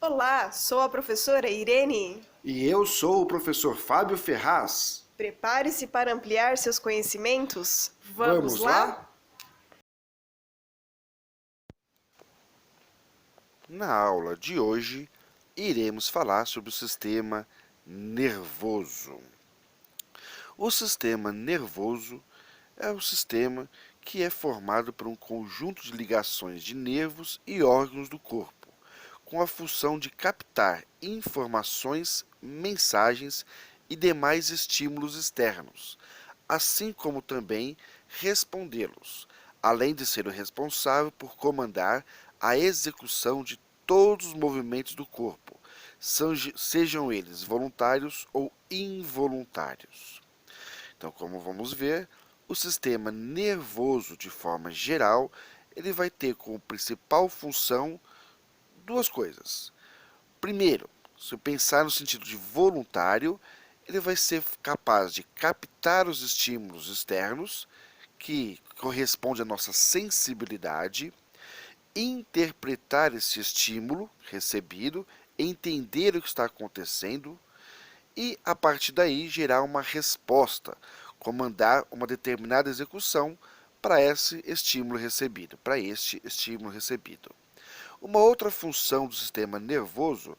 Olá, sou a professora Irene. E eu sou o professor Fábio Ferraz. Prepare-se para ampliar seus conhecimentos. Vamos Vamos lá? lá? Na aula de hoje, iremos falar sobre o sistema nervoso. O sistema nervoso é o sistema que é formado por um conjunto de ligações de nervos e órgãos do corpo, com a função de captar informações, mensagens e demais estímulos externos, assim como também respondê-los, além de ser o responsável por comandar a execução de todos os movimentos do corpo, sejam eles voluntários ou involuntários. Então, como vamos ver, o sistema nervoso, de forma geral, ele vai ter como principal função duas coisas. Primeiro, se eu pensar no sentido de voluntário, ele vai ser capaz de captar os estímulos externos, que corresponde à nossa sensibilidade, interpretar esse estímulo recebido, entender o que está acontecendo e, a partir daí, gerar uma resposta, comandar uma determinada execução para esse estímulo recebido, para este estímulo recebido. Uma outra função do sistema nervoso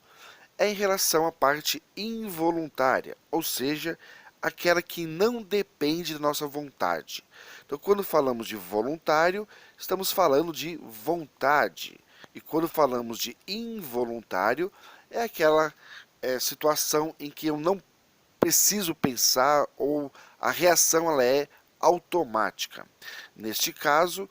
é em relação à parte involuntária, ou seja, aquela que não depende da nossa vontade. Então, quando falamos de voluntário, estamos falando de vontade. E quando falamos de involuntário, é aquela situação em que eu não preciso pensar ou a reação ela é automática. Neste caso,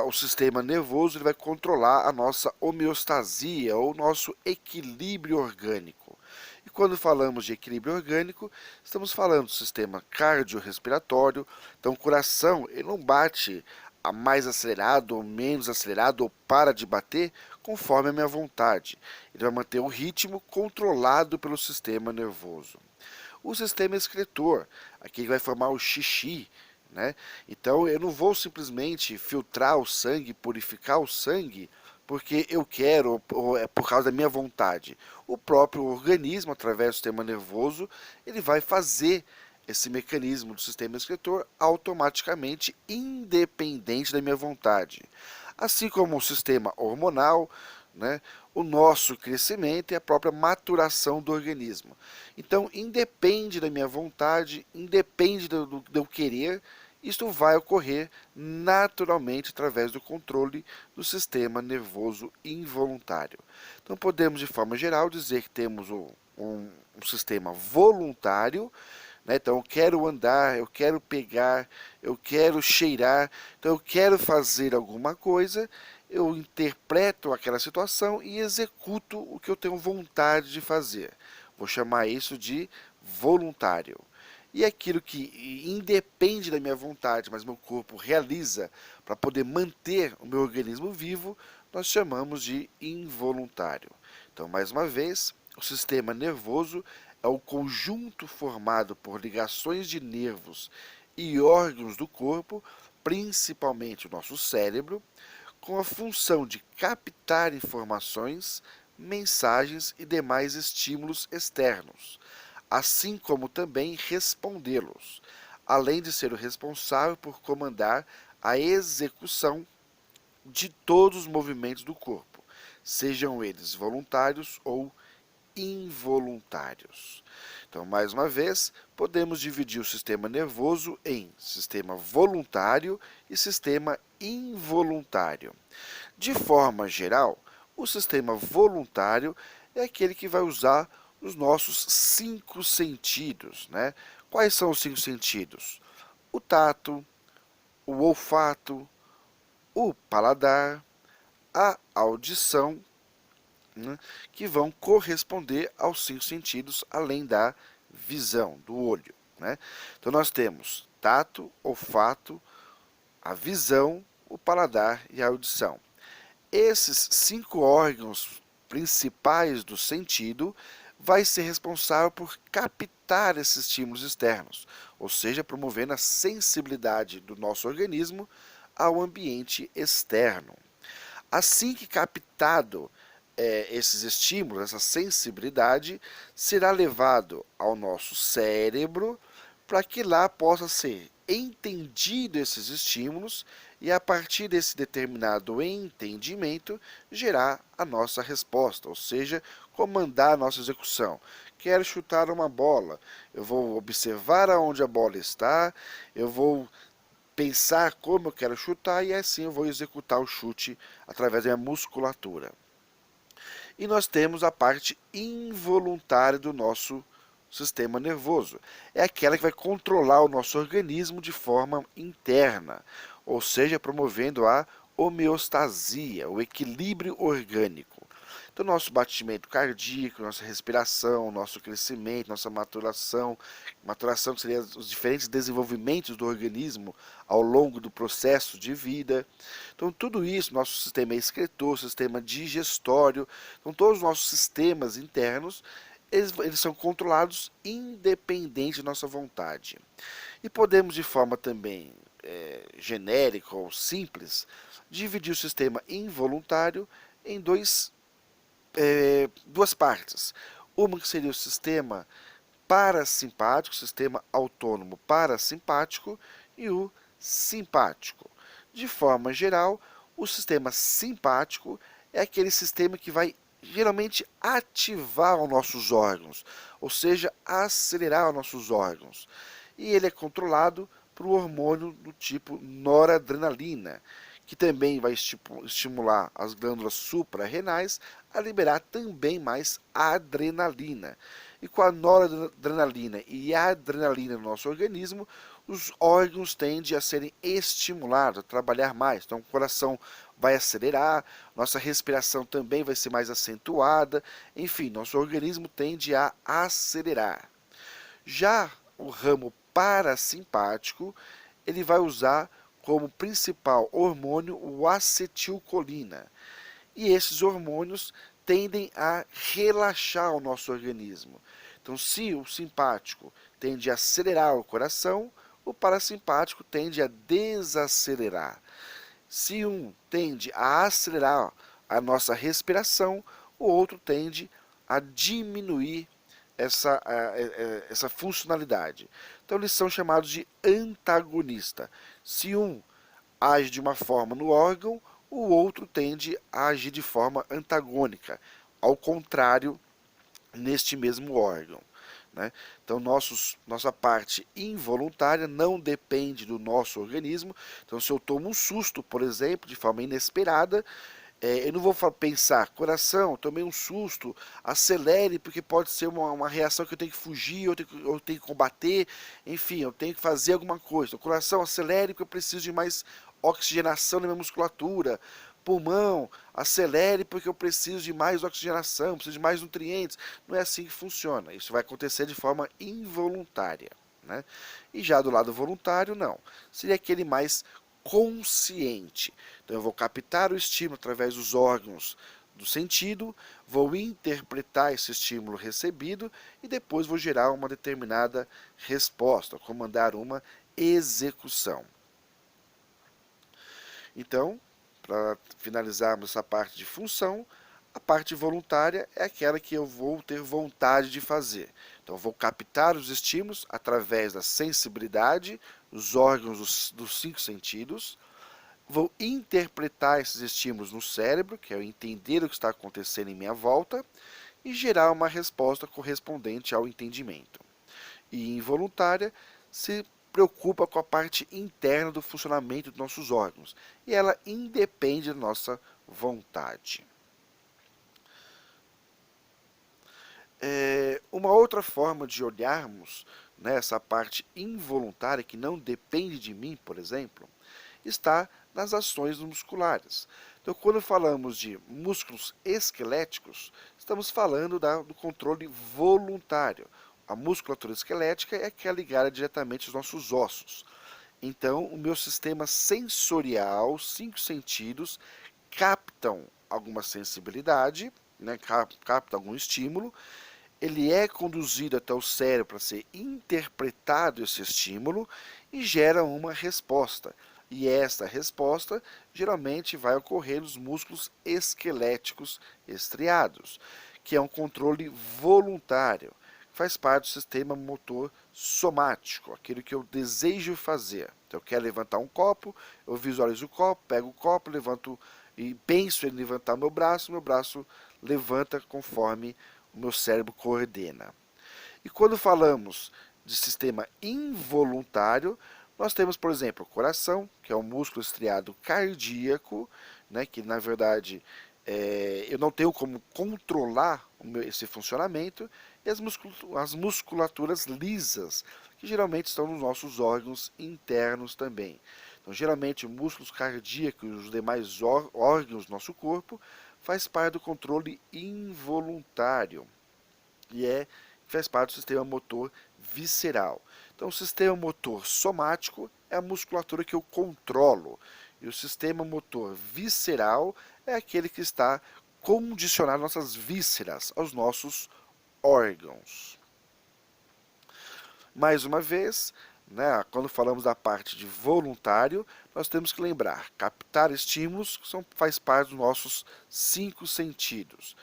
o sistema nervoso ele vai controlar a nossa homeostasia ou nosso equilíbrio orgânico. E quando falamos de equilíbrio orgânico, estamos falando do sistema cardiorrespiratório. Então, o coração ele não bate a mais acelerado ou menos acelerado ou para de bater conforme a minha vontade. Ele vai manter o ritmo controlado pelo sistema nervoso. O sistema excretor, aqui vai formar o xixi, né? Então eu não vou simplesmente filtrar o sangue, purificar o sangue, porque eu quero, ou é por causa da minha vontade. O próprio organismo, através do sistema nervoso, ele vai fazer esse mecanismo do sistema excretor automaticamente, independente da minha vontade. Assim como o sistema hormonal, né, o nosso crescimento e a própria maturação do organismo. Então, independe da minha vontade, independe do eu querer, isto vai ocorrer naturalmente através do controle do sistema nervoso involuntário. Então, podemos, de forma geral, dizer que temos um sistema voluntário, né? Então, eu quero andar, eu quero pegar, eu quero cheirar, então eu quero fazer alguma coisa, eu interpreto aquela situação e executo o que eu tenho vontade de fazer. Vou chamar isso de voluntário. E aquilo que independe da minha vontade, mas meu corpo realiza para poder manter o meu organismo vivo, nós chamamos de involuntário. Então, mais uma vez, o sistema nervoso é o conjunto formado por ligações de nervos e órgãos do corpo, principalmente o nosso cérebro, com a função de captar informações, mensagens e demais estímulos externos, assim como também respondê-los, além de ser o responsável por comandar a execução de todos os movimentos do corpo, sejam eles voluntários ou involuntários. Então, mais uma vez, podemos dividir o sistema nervoso em sistema voluntário e sistema involuntário. De forma geral, o sistema voluntário é aquele que vai usar os nossos cinco sentidos, né? Quais são os cinco sentidos? O tato, o olfato, o paladar, a audição, né, que vão corresponder aos cinco sentidos, além da visão, do olho. Né? Então nós temos tato, olfato, a visão, o paladar e a audição. Esses cinco órgãos principais do sentido vai ser responsável por captar esses estímulos externos, ou seja, promovendo a sensibilidade do nosso organismo ao ambiente externo. Assim que captado esses estímulos, essa sensibilidade, será levado ao nosso cérebro para que lá possa ser entendido esses estímulos e a partir desse determinado entendimento gerar a nossa resposta, ou seja, comandar a nossa execução. Quero chutar uma bola, eu vou observar aonde a bola está, eu vou pensar como eu quero chutar e assim eu vou executar o chute através da minha musculatura. E nós temos a parte involuntária do nosso sistema nervoso. É aquela que vai controlar o nosso organismo de forma interna, ou seja, promovendo a homeostasia, o equilíbrio orgânico. Então, nosso batimento cardíaco, nossa respiração, nosso crescimento, nossa maturação, maturação que seria os diferentes desenvolvimentos do organismo ao longo do processo de vida. Então, tudo isso, nosso sistema excretor, sistema digestório, então todos os nossos sistemas internos, eles são controlados independente da nossa vontade. E podemos, de forma também genérica ou simples, dividir o sistema involuntário em duas partes. Uma que seria o sistema parasimpático, sistema autônomo parasimpático, e o simpático. De forma geral, o sistema simpático é aquele sistema que vai geralmente ativar os nossos órgãos, ou seja, acelerar os nossos órgãos. E ele é controlado por um hormônio do tipo noradrenalina, que também vai estimular as glândulas suprarrenais a liberar também mais adrenalina. E com a noradrenalina e a adrenalina no nosso organismo, os órgãos tendem a serem estimulados, a trabalhar mais. Então, o coração vai acelerar, nossa respiração também vai ser mais acentuada, enfim, nosso organismo tende a acelerar. Já o ramo parasimpático, ele vai usar como principal hormônio o acetilcolina. E esses hormônios tendem a relaxar o nosso organismo. Então, se o simpático tende a acelerar o coração, o parasimpático tende a desacelerar. Se um tende a acelerar a nossa respiração, o outro tende a diminuir essa funcionalidade. Então, eles são chamados de antagonista. Se um age de uma forma no órgão, o outro tende a agir de forma antagônica, ao contrário, neste mesmo órgão. Né? Então, nossa parte involuntária não depende do nosso organismo. Então, se eu tomo um susto, por exemplo, de forma inesperada, eu não vou pensar, coração, tomei um susto, acelere, porque pode ser uma reação que eu tenho que fugir, eu tenho que combater, enfim, eu tenho que fazer alguma coisa. Então, coração, acelere, porque eu preciso de mais oxigenação na minha musculatura. Pulmão, acelere, porque eu preciso de mais oxigenação, preciso de mais nutrientes. Não é assim que funciona. Isso vai acontecer de forma involuntária. Né? E já do lado voluntário, não. Seria aquele mais consciente. Então eu vou captar o estímulo através dos órgãos do sentido, vou interpretar esse estímulo recebido e depois vou gerar uma determinada resposta, comandar uma execução. Então, para finalizarmos essa parte de função, a parte voluntária é aquela que eu vou ter vontade de fazer. Então, eu vou captar os estímulos através da sensibilidade, os órgãos dos 5 sentidos, vou interpretar esses estímulos no cérebro, que é entender o que está acontecendo em minha volta, e gerar uma resposta correspondente ao entendimento. E involuntária se preocupa com a parte interna do funcionamento dos nossos órgãos, e ela independe da nossa vontade. Uma outra forma de olharmos, né, essa parte involuntária, que não depende de mim, por exemplo, está nas ações musculares. Então, quando falamos de músculos esqueléticos, estamos falando do controle voluntário. A musculatura esquelética é aquela ligada diretamente aos nossos ossos. Então, o meu sistema sensorial, os 5 sentidos, captam alguma sensibilidade, né, captam algum estímulo, ele é conduzido até o cérebro para ser interpretado esse estímulo e gera uma resposta. E esta resposta geralmente vai ocorrer nos músculos esqueléticos estriados, que é um controle voluntário, faz parte do sistema motor somático, aquilo que eu desejo fazer. Então, eu quero levantar um copo, eu visualizo o copo, pego o copo, levanto e penso em levantar meu braço levanta conforme o meu cérebro coordena. E quando falamos de sistema involuntário, nós temos, por exemplo, o coração, que é o músculo estriado cardíaco, né, que na verdade eu não tenho como controlar esse funcionamento, e as musculaturas lisas, que geralmente estão nos nossos órgãos internos também. Então, geralmente, músculos cardíacos e os demais órgãos do nosso corpo faz parte do controle involuntário e faz parte do sistema motor visceral. Então, o sistema motor somático é a musculatura que eu controlo, e o sistema motor visceral é aquele que está condicionado às nossas vísceras, aos nossos órgãos. Mais uma vez, né, quando falamos da parte de voluntário, nós temos que lembrar, captar estímulos faz parte dos nossos 5 sentidos.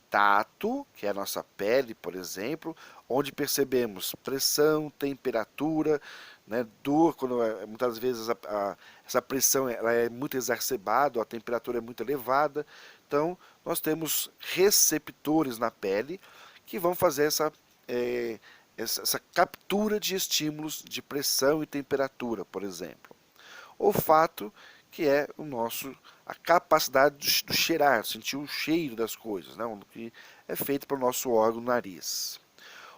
Tato, que é a nossa pele, por exemplo, onde percebemos pressão, temperatura, né, dor, quando muitas vezes essa pressão ela é muito exacerbada, a temperatura é muito elevada. Então, nós temos receptores na pele que vão fazer essa captura de estímulos de pressão e temperatura, por exemplo. Olfato, que é a capacidade de cheirar, sentir o cheiro das coisas, né, que é feito pelo nosso órgão nariz.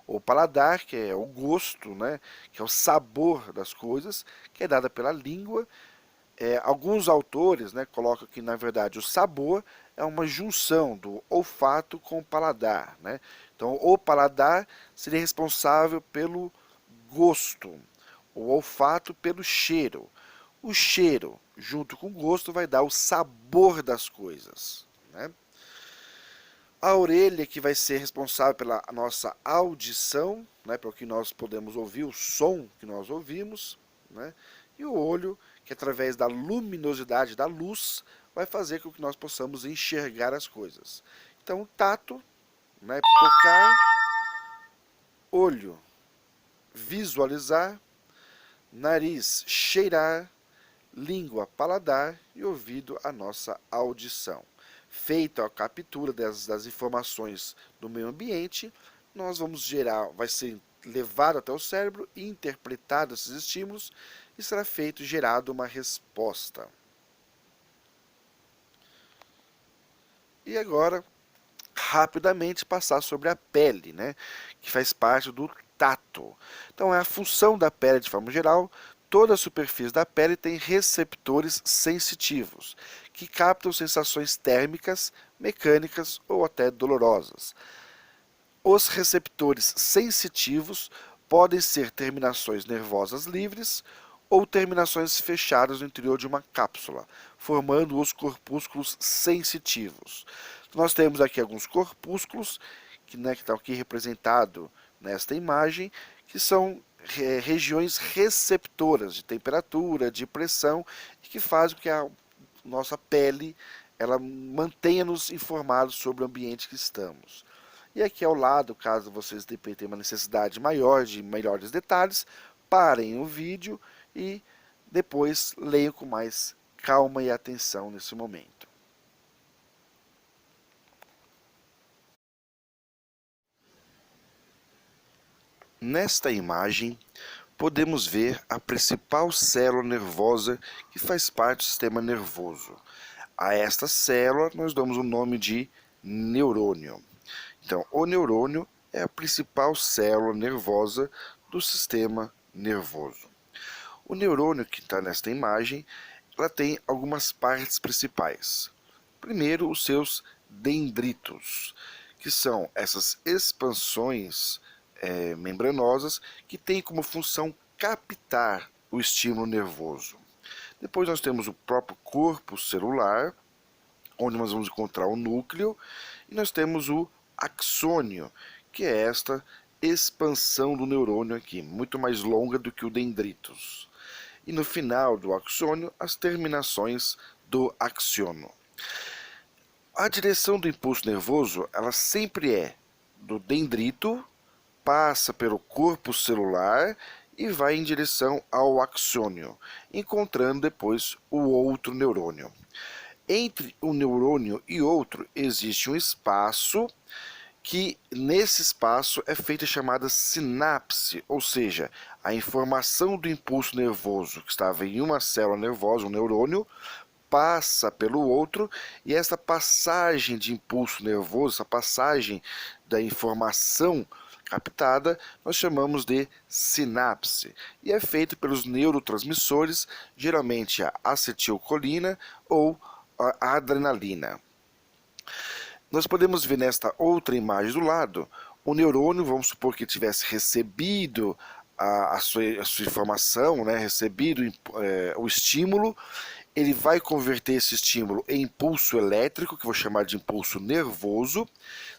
O paladar, que é o gosto, né, que é o sabor das coisas, que é dada pela língua. Alguns autores, né, colocam que, na verdade, o sabor é uma junção do olfato com o paladar. Né? Então, o paladar seria responsável pelo gosto, o olfato pelo cheiro. O cheiro, junto com o gosto, vai dar o sabor das coisas. Né? A orelha, que vai ser responsável pela nossa audição, né, pelo que nós podemos ouvir, o som que nós ouvimos. Né? E o olho, que através da luminosidade da luz, vai fazer com que nós possamos enxergar as coisas. Então, tato, né, tocar, olho, visualizar, nariz, cheirar, língua, paladar e ouvido, a nossa audição. Feita a captura das informações do meio ambiente, nós vamos vai ser levado até o cérebro, interpretado esses estímulos e será gerado uma resposta. E agora, rapidamente passar sobre a pele, né, que faz parte do tato. Então, é a função da pele de forma geral. Toda a superfície da pele tem receptores sensitivos, que captam sensações térmicas, mecânicas ou até dolorosas. Os receptores sensitivos podem ser terminações nervosas livres ou terminações fechadas no interior de uma cápsula, formando os corpúsculos sensitivos. Nós temos aqui alguns corpúsculos, que estão aqui representados nesta imagem, que são regiões receptoras de temperatura, de pressão, e que fazem com que a nossa pele ela mantenha-nos informados sobre o ambiente que estamos. E aqui ao lado, caso vocês tenham uma necessidade maior de melhores detalhes, parem o vídeo e depois leiam com mais calma e atenção nesse momento. Nesta imagem, podemos ver a principal célula nervosa que faz parte do sistema nervoso. A esta célula nós damos o nome de neurônio. Então, o neurônio é a principal célula nervosa do sistema nervoso. O neurônio que está nesta imagem, ela tem algumas partes principais. Primeiro, os seus dendritos, que são essas expansões membranosas que têm como função captar o estímulo nervoso. Depois nós temos o próprio corpo celular, onde nós vamos encontrar o núcleo, e nós temos o axônio, que é esta expansão do neurônio aqui, muito mais longa do que o dendritos. e no final do axônio as terminações do axônio. A direção do impulso nervoso, ela sempre é do dendrito, passa pelo corpo celular e vai em direção ao axônio, encontrando depois o outro neurônio. Entre um neurônio e outro existe um espaço que nesse espaço é feita a chamada sinapse, ou seja, a informação do impulso nervoso que estava em uma célula nervosa, um neurônio, passa pelo outro, e essa passagem de impulso nervoso, essa passagem da informação captada, nós chamamos de sinapse, e é feito pelos neurotransmissores, geralmente a acetilcolina ou a adrenalina. Nós podemos ver nesta outra imagem do lado, o neurônio, vamos supor que tivesse recebido a sua informação, né, recebido o estímulo, ele vai converter esse estímulo em impulso elétrico, que eu vou chamar de impulso nervoso,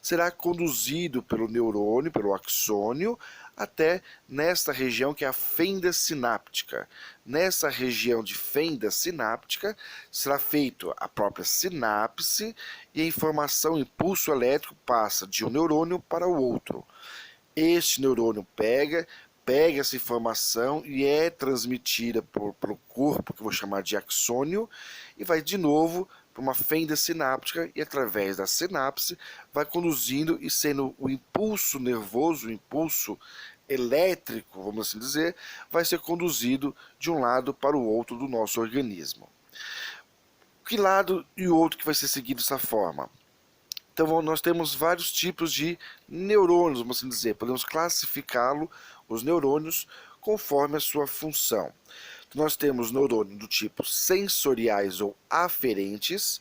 será conduzido pelo neurônio, pelo axônio, até nesta região que é a fenda sináptica. Nessa região de fenda sináptica será feita a própria sinapse e a informação, impulso elétrico, passa de um neurônio para o outro. Este neurônio pega essa informação e é transmitida pelo corpo, que eu vou chamar de axônio, e vai de novo para uma fenda sináptica e através da sinapse vai conduzindo e sendo o impulso nervoso, o impulso elétrico, vamos assim dizer, vai ser conduzido de um lado para o outro do nosso organismo. Que lado e o outro que vai ser seguido dessa forma? Então nós temos vários tipos de neurônios, vamos assim dizer, podemos classificá-lo, os neurônios, conforme a sua função. Então, nós temos neurônios do tipo sensoriais ou aferentes,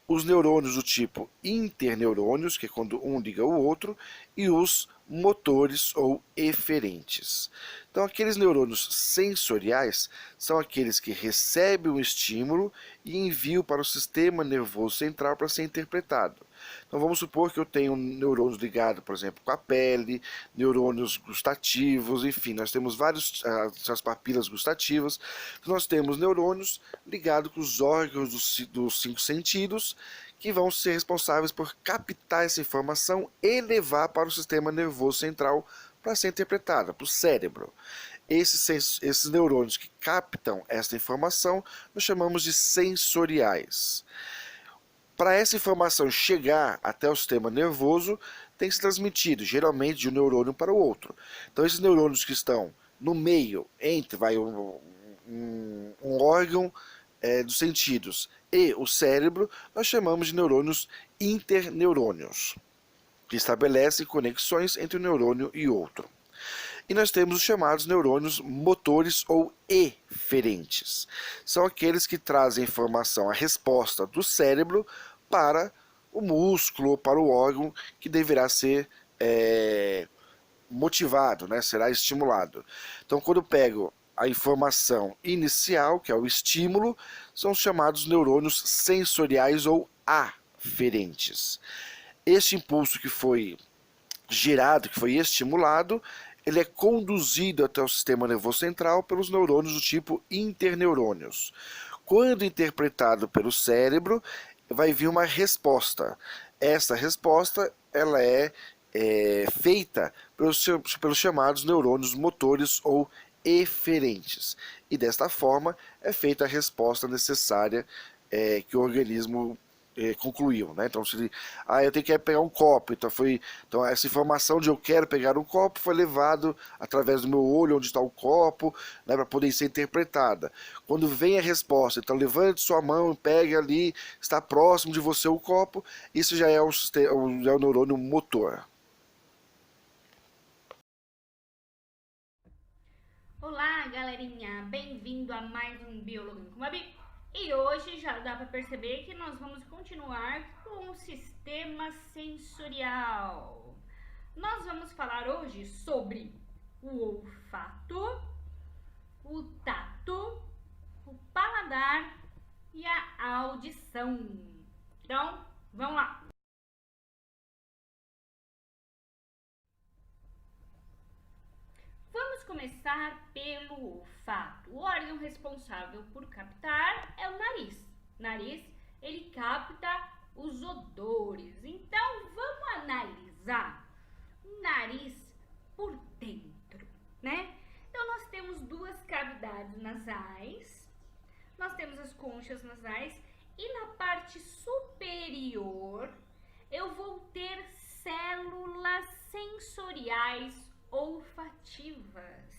os neurônios do tipo interneurônios, que é quando um liga o outro, e os motores ou eferentes. Então, aqueles neurônios sensoriais são aqueles que recebem um estímulo e enviam para o sistema nervoso central para ser interpretado. Então, vamos supor que eu tenho neurônios ligados, por exemplo, com a pele, neurônios gustativos, enfim, nós temos as papilas gustativas, nós temos neurônios ligados com os órgãos dos 5 sentidos, que vão ser responsáveis por captar essa informação e levar para o sistema nervoso central para ser interpretada, para o cérebro. Esses neurônios que captam essa informação, nós chamamos de sensoriais. Para essa informação chegar até o sistema nervoso, tem que ser transmitido, geralmente, de um neurônio para o outro. Então, esses neurônios que estão no meio, entre um órgão dos sentidos e o cérebro, nós chamamos de neurônios interneurônios, que estabelecem conexões entre um neurônio e outro. E nós temos os chamados neurônios motores ou eferentes. São aqueles que trazem informação, a resposta do cérebro para o músculo, para o órgão que deverá ser motivado, né? Será estimulado. Então, quando eu pego a informação inicial, que é o estímulo, são os chamados neurônios sensoriais ou aferentes. Este impulso que foi gerado, que foi estimulado, ele é conduzido até o sistema nervoso central pelos neurônios do tipo interneurônios. Quando interpretado pelo cérebro, vai vir uma resposta. Essa resposta ela é feita pelos chamados neurônios motores ou eferentes. E desta forma é feita a resposta necessária que o organismo concluiu, né? Então, se eu tenho que pegar um copo, então essa informação de eu quero pegar um copo foi levado através do meu olho onde está o copo, né, para poder ser interpretada. Quando vem a resposta, então levante sua mão, pegue ali, está próximo de você o copo, isso já é o neurônio motor. Olá, galerinha! Bem-vindo a mais um Biologando com Babi. E hoje já dá para perceber que nós vamos continuar com o sistema sensorial. Nós vamos falar hoje sobre o olfato, o tato, o paladar e a audição. Então, vamos lá! Vamos começar pelo olfato. O órgão responsável por captar é o nariz. O nariz, ele capta os odores. Então, vamos analisar o nariz por dentro, né? Então, nós temos duas cavidades nasais, nós temos as conchas nasais e na parte superior eu vou ter células sensoriais olfativas.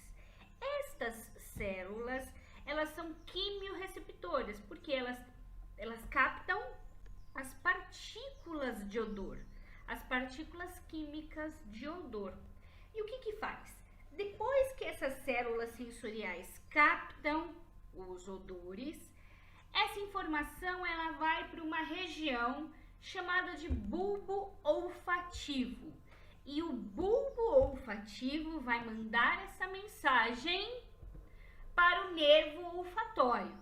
Estas células, elas são quimiorreceptoras, porque elas captam as partículas de odor, as partículas químicas de odor. E o que faz? Depois que essas células sensoriais captam os odores, essa informação ela vai para uma região chamada de bulbo olfativo. E o bulbo olfativo vai mandar essa mensagem para o nervo olfatório.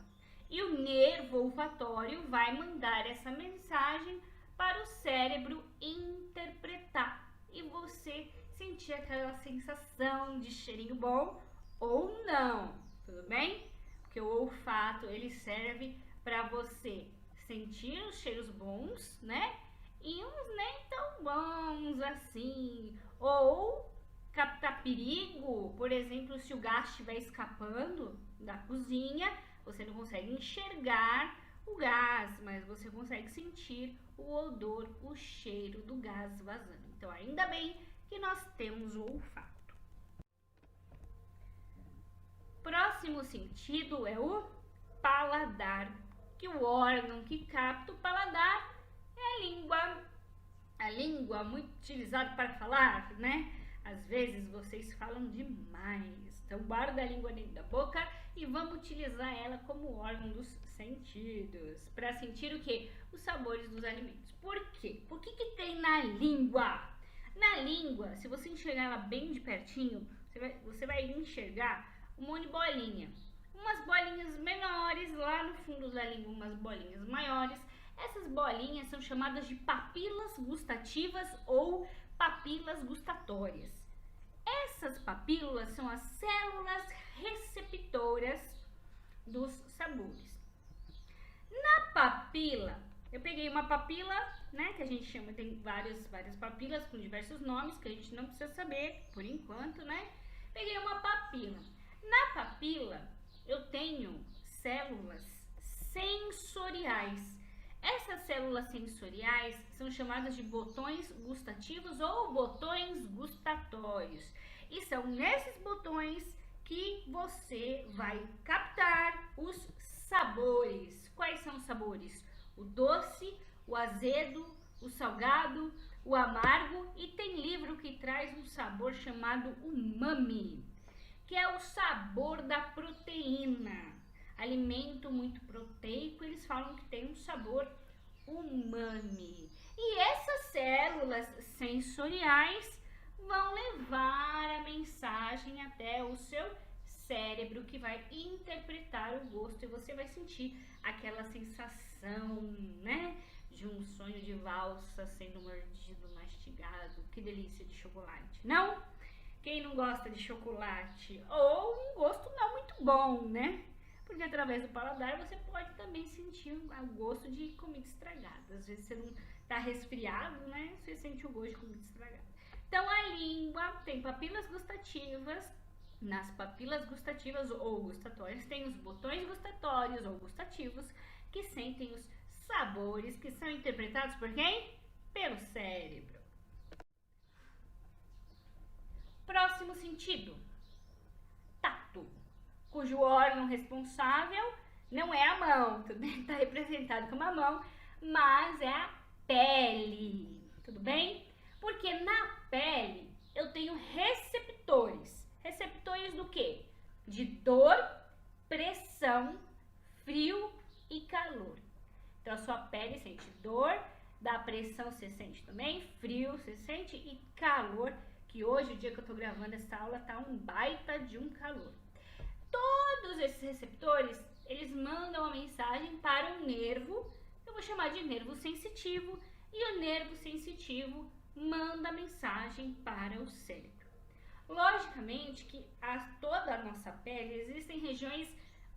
E o nervo olfatório vai mandar essa mensagem para o cérebro interpretar. E você sentir aquela sensação de cheirinho bom ou não, tudo bem? Porque o olfato, ele serve para você sentir os cheiros bons, né? E uns nem tão bons assim. Ou captar perigo, por exemplo, se o gás estiver escapando da cozinha, você não consegue enxergar o gás, mas você consegue sentir o odor, o cheiro do gás vazando. Então, ainda bem que nós temos o olfato. Próximo sentido é o paladar, que o órgão que capta o paladar é a língua. A língua muito utilizada para falar, né? Às vezes vocês falam demais, então guarda a língua dentro da boca e vamos utilizar ela como órgão dos sentidos, para sentir o que? Os sabores dos alimentos. Por quê? Por que tem na língua? Na língua, se você enxergar ela bem de pertinho, você vai enxergar um monte de bolinha. Umas bolinhas menores lá no fundo da língua, umas bolinhas maiores. Essas bolinhas são chamadas de papilas gustativas ou papilas gustatórias. Essas papilas são as células receptoras dos sabores. Na papila, eu peguei uma papila, né, que a gente chama, tem várias papilas com diversos nomes que a gente não precisa saber por enquanto, né? Peguei uma papila. Na papila, eu tenho células sensoriais. Essas células sensoriais são chamadas de botões gustativos ou botões gustatórios. E são nesses botões que você vai captar os sabores. Quais são os sabores? O doce, o azedo, o salgado, o amargo, e tem livro que traz um sabor chamado umami, que é o sabor da proteína. Alimento muito proteico, eles falam que tem um sabor umami. E essas células sensoriais vão levar a mensagem até o seu cérebro, que vai interpretar o gosto, e você vai sentir aquela sensação, né, de um sonho de valsa sendo mordido, mastigado. Que delícia de chocolate, não? Quem não gosta de chocolate? Ou um gosto não muito bom, né? Porque através do paladar você pode também sentir o gosto de comida estragada. Às vezes você não tá resfriado, né? Você sente o gosto de comida estragada. Então a língua tem papilas gustativas. Nas papilas gustativas ou gustatórias tem os botões gustatórios ou gustativos, que sentem os sabores, que são interpretados por quem? Pelo cérebro. Próximo sentido, tato, cujo órgão responsável não é a mão, também está representado como a mão, mas é a pele, tudo bem? Porque na pele eu tenho receptores. Receptores do quê? De dor, pressão, frio e calor. Então a sua pele sente dor, da pressão você sente também, frio você sente e calor, que hoje, o dia que eu tô gravando essa aula, tá um baita de um calor. Todos esses receptores, eles mandam a mensagem para um nervo, eu vou chamar de nervo sensitivo, e o nervo sensitivo manda a mensagem para o cérebro. Logicamente que toda a nossa pele existem regiões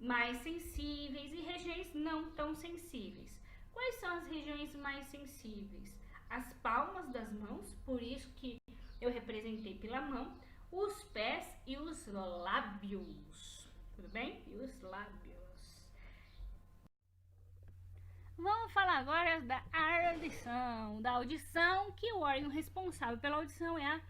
mais sensíveis e regiões não tão sensíveis. Quais são as regiões mais sensíveis? As palmas das mãos, por isso que eu representei pela mão, os pés e os lábios, tudo bem? E os lábios. Vamos falar agora da audição, que o órgão responsável pela audição é a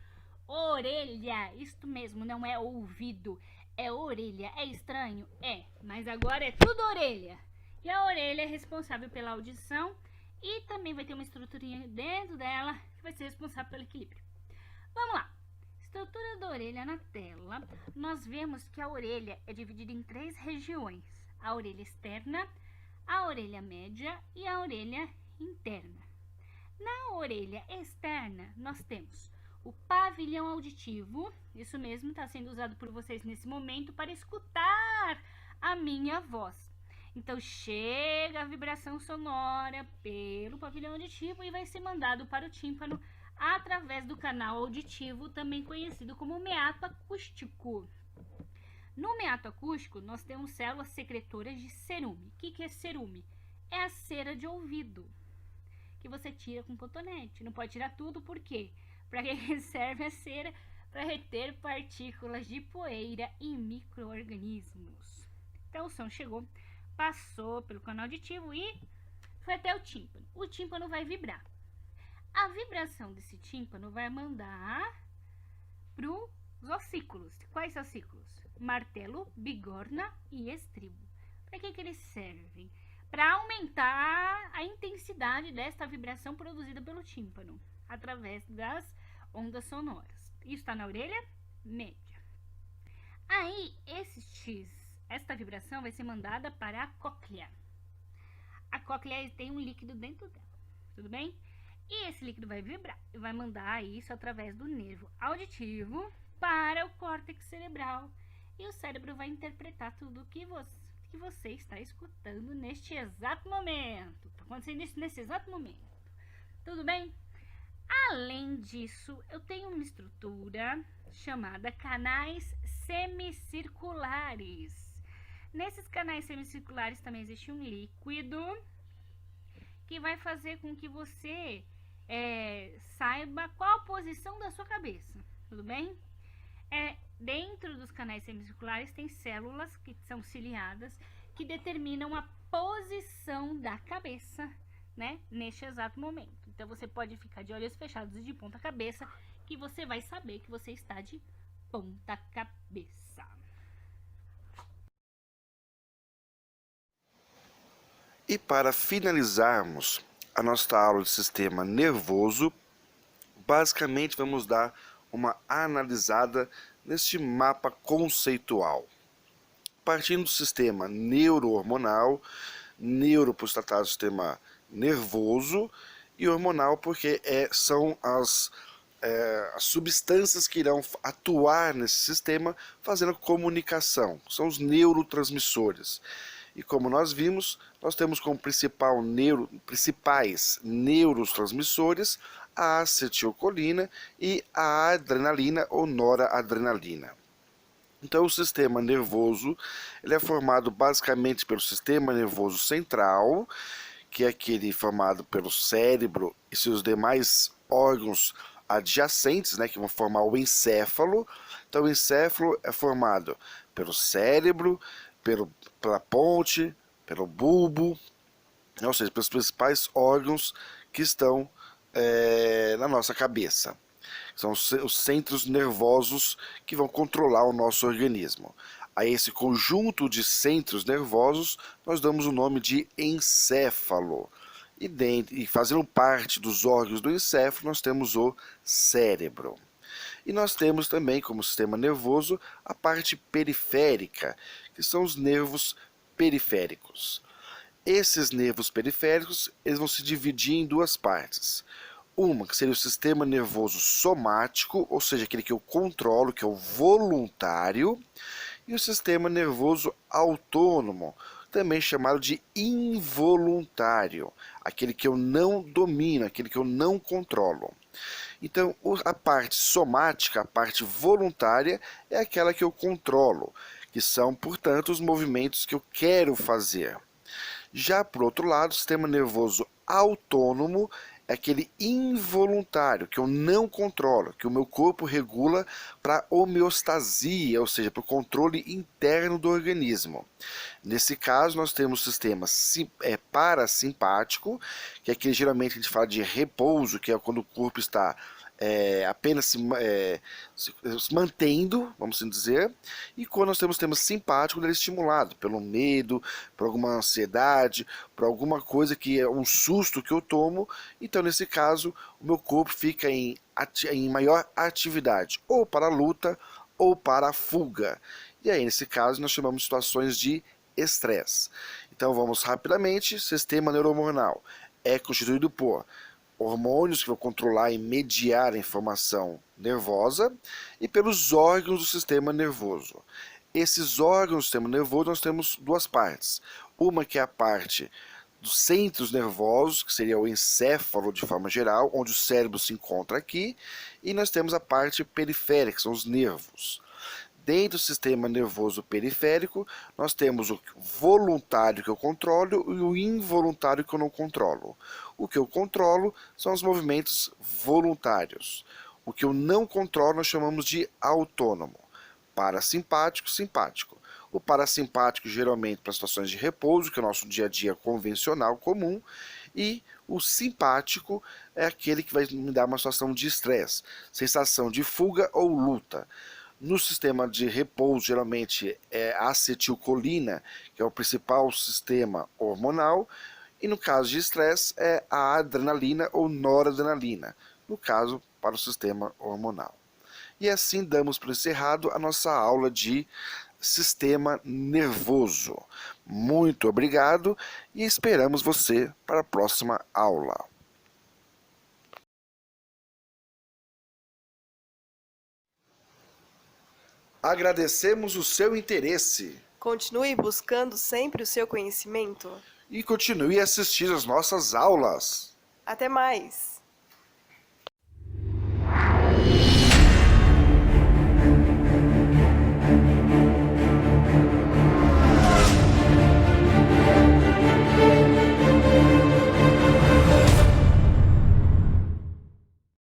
orelha. Isto mesmo, não é ouvido, é orelha. É estranho? É, mas agora é tudo orelha. E a orelha é responsável pela audição e também vai ter uma estruturinha dentro dela que vai ser responsável pelo equilíbrio. Vamos lá. Estrutura da orelha na tela. Nós vemos que a orelha é dividida em 3 regiões: a orelha externa, a orelha média e a orelha interna. Na orelha externa, nós temos o pavilhão auditivo, isso mesmo, está sendo usado por vocês nesse momento para escutar a minha voz. Então, chega a vibração sonora pelo pavilhão auditivo e vai ser mandado para o tímpano através do canal auditivo, também conhecido como meato acústico. No meato acústico, nós temos células secretoras de cerume. O que é cerume? É a cera de ouvido, que você tira com cotonete. Não pode tirar tudo, por quê? Para que serve a cera? Para reter partículas de poeira e micro-organismos. Então, o som chegou, passou pelo canal auditivo e foi até o tímpano. O tímpano vai vibrar. A vibração desse tímpano vai mandar para os ossículos. Quais ossículos? Martelo, bigorna e estribo. Para que eles servem? Para aumentar a intensidade desta vibração produzida pelo tímpano, através das ondas sonoras. Isso está na orelha média. Aí, esta vibração vai ser mandada para a cóclea. A cóclea tem um líquido dentro dela, tudo bem? E esse líquido vai vibrar e vai mandar isso através do nervo auditivo para o córtex cerebral. E o cérebro vai interpretar tudo o que você está escutando neste exato momento. Está acontecendo isso nesse exato momento. Tudo bem? Além disso, eu tenho uma estrutura chamada canais semicirculares. Nesses canais semicirculares também existe um líquido que vai fazer com que você saiba qual a posição da sua cabeça. Tudo bem? Dentro dos canais semicirculares tem células que são ciliadas que determinam a posição da cabeça, né, neste exato momento. Então você pode ficar de olhos fechados e de ponta cabeça, que você vai saber que você está de ponta cabeça. E para finalizarmos a nossa aula de sistema nervoso, basicamente vamos dar uma analisada neste mapa conceitual. Partindo do sistema neurohormonal, neuro por se tratar do sistema nervoso, e hormonal porque são as substâncias que irão atuar nesse sistema fazendo comunicação, são os neurotransmissores. E como nós vimos, nós temos como principais neurotransmissores a acetilcolina e a adrenalina ou noradrenalina. Então o sistema nervoso ele é formado basicamente pelo sistema nervoso central, que é aquele formado pelo cérebro e seus demais órgãos adjacentes, né, que vão formar o encéfalo. Então o encéfalo é formado pelo cérebro, pela ponte, pelo bulbo, ou seja, pelos principais órgãos que estão na nossa cabeça. São os centros nervosos que vão controlar o nosso organismo. A esse conjunto de centros nervosos nós damos o nome de encéfalo. E fazendo parte dos órgãos do encéfalo nós temos o cérebro. E nós temos também como sistema nervoso a parte periférica, que são os nervos periféricos. Esses nervos periféricos eles vão se dividir em duas partes. Uma que seria o sistema nervoso somático, ou seja, aquele que eu controlo, que é o voluntário, e o sistema nervoso autônomo, também chamado de involuntário, aquele que eu não domino, aquele que eu não controlo. Então, a parte somática, a parte voluntária, é aquela que eu controlo, que são, portanto, os movimentos que eu quero fazer. Já, por outro lado, o sistema nervoso autônomo é aquele involuntário, que eu não controlo, que o meu corpo regula para homeostasia, ou seja, para o controle interno do organismo. Nesse caso, nós temos o sistema parasimpático, que é aquele geralmente a gente fala de repouso, que é quando o corpo está apenas se mantendo, vamos assim dizer, e quando nós temos o sistema simpático, ele é estimulado pelo medo, por alguma ansiedade, por alguma coisa que é um susto que eu tomo. Então, nesse caso, o meu corpo fica em maior atividade, ou para a luta, ou para a fuga. E aí, nesse caso, nós chamamos de situações de estresse. Então, vamos rapidamente. Sistema neurohormonal é constituído por hormônios que vão controlar e mediar a informação nervosa e pelos órgãos do sistema nervoso. Esses órgãos do sistema nervoso nós temos duas partes. Uma que é a parte dos centros nervosos, que seria o encéfalo de forma geral, onde o cérebro se encontra aqui, e nós temos a parte periférica, que são os nervos. Dentro do sistema nervoso periférico, nós temos o voluntário que eu controlo e o involuntário que eu não controlo. O que eu controlo são os movimentos voluntários. O que eu não controlo nós chamamos de autônomo. Parasimpático, simpático. O parasimpático geralmente para situações de repouso, que é o nosso dia a dia convencional, comum, e o simpático é aquele que vai me dar uma situação de estresse, sensação de fuga ou luta. No sistema de repouso, geralmente é a acetilcolina, que é o principal sistema hormonal, e no caso de estresse é a adrenalina ou noradrenalina, no caso para o sistema hormonal. E assim damos por encerrado a nossa aula de sistema nervoso. Muito obrigado e esperamos você para a próxima aula. Agradecemos o seu interesse. Continue buscando sempre o seu conhecimento. E continue a assistir às nossas aulas. Até mais!